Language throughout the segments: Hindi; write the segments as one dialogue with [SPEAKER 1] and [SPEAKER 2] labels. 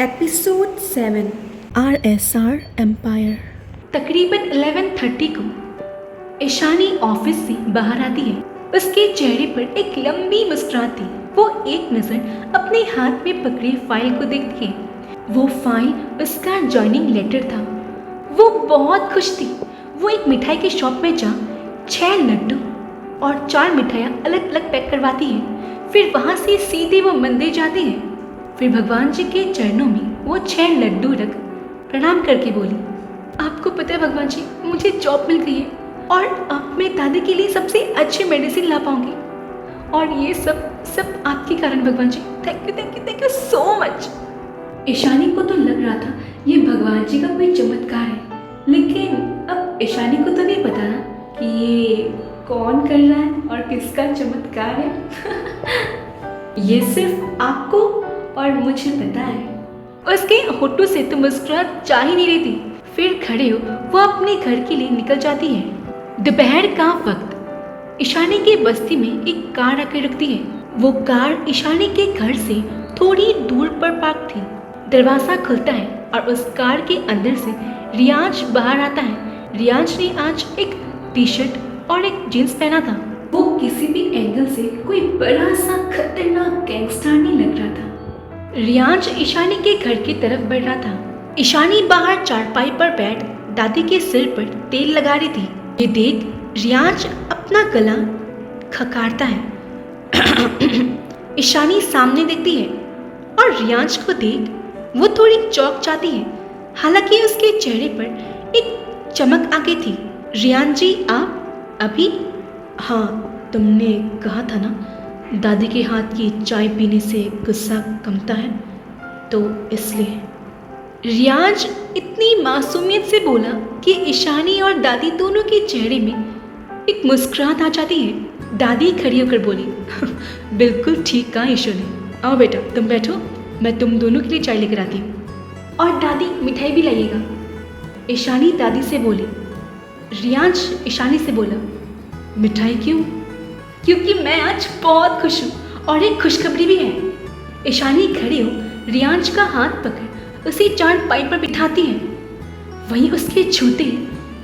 [SPEAKER 1] Episode 7 RSR empire.
[SPEAKER 2] तकरीबन 11:30 को ईशानी ऑफिस से बाहर आती है। उसके चेहरे पर एक लंबी मुस्कुराहट थी। वो एक नज़र अपने हाथ में पकड़ी फाइल को देखती है। वो फाइल उसका जॉइनिंग लेटर था। वो बहुत खुश थी। वो एक मिठाई की शॉप में जा 6 लड्डू और 4 मिठाइयाँ अलग अलग पैक करवाती है। फिर वहाँ से सीधे वो मंदिर जाती है। फिर भगवान जी के चरणों में वो 6 लड्डू रख प्रणाम करके बोली, आपको पता है भगवान जी, मुझे जॉब मिल गई है और अब मैं दादी के लिए सबसे अच्छी मेडिसिन ला पाऊंगी और ये सब आपके कारण भगवान जी। Thank you so much. Ishani को तो लग रहा था ये भगवान जी का कोई चमत्कार है, लेकिन अब ईशानी को तो नहीं पता ना कि ये कौन कर रहा है और किसका चमत्कार है। ये सिर्फ आपको और मुझे पता है। उसके होठों से तो मुस्कुराहट जा ही नहीं रही थी। फिर खड़े हो वो अपने घर के लिए निकल जाती है। दोपहर का वक्त ईशानी की बस्ती में एक कार आकर रुकती है। वो कार ईशानी के घर से थोड़ी दूर पर पार्क थी। दरवाजा खुलता है और उस कार के अंदर से रियाज बाहर आता है। रियाज ने आज एक टी शर्ट और एक जींस पहना था। वो किसी भी एंगल से कोई बड़ा सा खतरनाक गैंगस्टर नहीं लग रहा था। रियाज ईशानी के घर की तरफ बढ़ रहा था। ईशानी बाहर चारपाई पर बैठ दादी के सिर पर तेल लगा रही थी। ये देख रियाज अपना गला खकारता है। ईशानी सामने देखती है और रियाज को देख वो थोड़ी चौंक जाती है। हालांकि उसके चेहरे पर एक चमक आ गई थी। रियाज जी आप अभी? हाँ, तुमने कहा था ना दादी के हाथ की चाय पीने से गुस्सा कमता है, तो इसलिए। रियाज इतनी मासूमियत से बोला कि ईशानी और दादी दोनों के चेहरे में एक मुस्कुराहट आ जाती है। दादी खड़ी होकर बोली, बिल्कुल ठीक कहा ईशानी, आओ बेटा तुम बैठो, मैं तुम दोनों के लिए चाय लेकर आती हूँ और दादी मिठाई भी लाइएगा। ईशानी दादी से बोली। रियाज ईशानी से बोला, मिठाई क्यों? क्योंकि मैं आज बहुत खुश हूँ और एक खुशखबरी भी है। ईशानी खड़ी हो रियाज का हाथ पकड़ उसे चारपाई पर बिठाती है। वहीं उसके छूते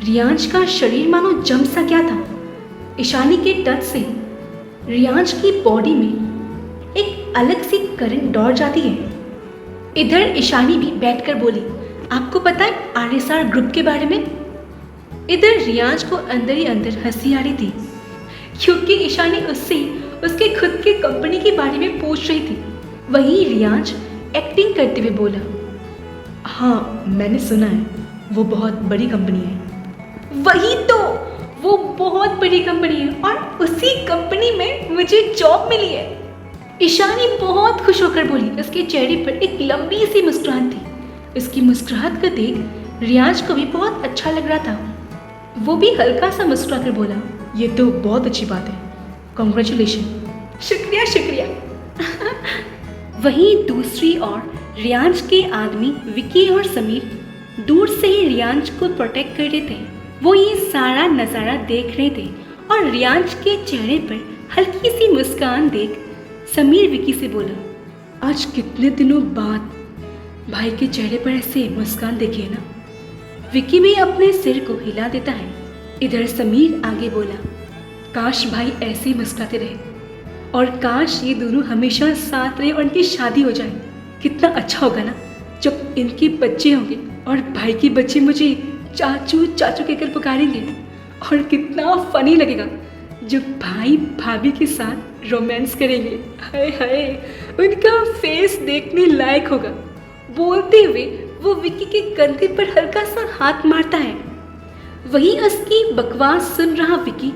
[SPEAKER 2] रियाज का शरीर मानो जम सा गया था। ईशानी के टच से रियाज की बॉडी में एक अलग सी करंट दौड़ जाती है। इधर ईशानी भी बैठकर बोली, आपको पता है RSR ग्रुप के बारे में? इधर रियाज को अंदर ही अंदर हंसी आ रही थी क्योंकि ईशानी उससे उसके खुद की कंपनी के बारे में पूछ रही थी। वहीं रियाज एक्टिंग करते हुए बोला, हाँ मैंने सुना है, वो बहुत बड़ी कंपनी है। वही तो, वो बहुत बड़ी कंपनी है और उसी कंपनी में मुझे जॉब मिली है। ईशानी बहुत खुश होकर बोली। उसके चेहरे पर एक लंबी सी मुस्कुराहट थी। उसकी मुस्कुराहट को देख रियाज को भी बहुत अच्छा लग रहा था। वो भी हल्का सा मुस्कुरा कर बोला, ये तो बहुत अच्छी बात है, कॉन्ग्रेचुलेशन। शुक्रिया शुक्रिया। वहीं दूसरी ओर रियाज के आदमी विकी और समीर दूर से ही रियाज को प्रोटेक्ट कर रहे थे। वो ये सारा नज़ारा देख रहे थे और रियाज के चेहरे पर हल्की सी मुस्कान देख समीर विकी से बोला, आज कितने दिनों बाद भाई के चेहरे पर ऐसे मुस्कान देखी है ना। विकी भी अपने सिर को हिला देता है। इधर समीर आगे बोला, काश भाई ऐसे ही मुस्कुराते रहे और काश ये दोनों हमेशा साथ रहे और इनकी शादी हो जाए। कितना अच्छा होगा ना जब इनके बच्चे होंगे और भाई के बच्चे मुझे चाचू चाचू कहकर पुकारेंगे। और कितना फनी लगेगा जब भाई भाभी के साथ रोमांस करेंगे। हाय हाय, उनका फेस देखने लायक होगा। बोलते हुए वो विकी के कंधे पर हल्का सा हाथ मारता है। वहीं उसकी बकवास सुन रहा विकी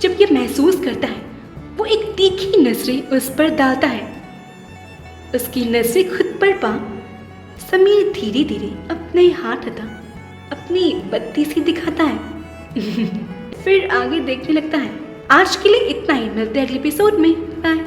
[SPEAKER 2] जब ये महसूस करता है, वो एक तीखी नजरें उस पर डालता है। उसकी नजरें खुद पर पा समीर धीरे धीरे अपने हाथ हटा अपनी बत्ती सी दिखाता है। फिर आगे देखने लगता है। आज के लिए इतना ही, मिलते हैं अगले एपिसोड में। बाय।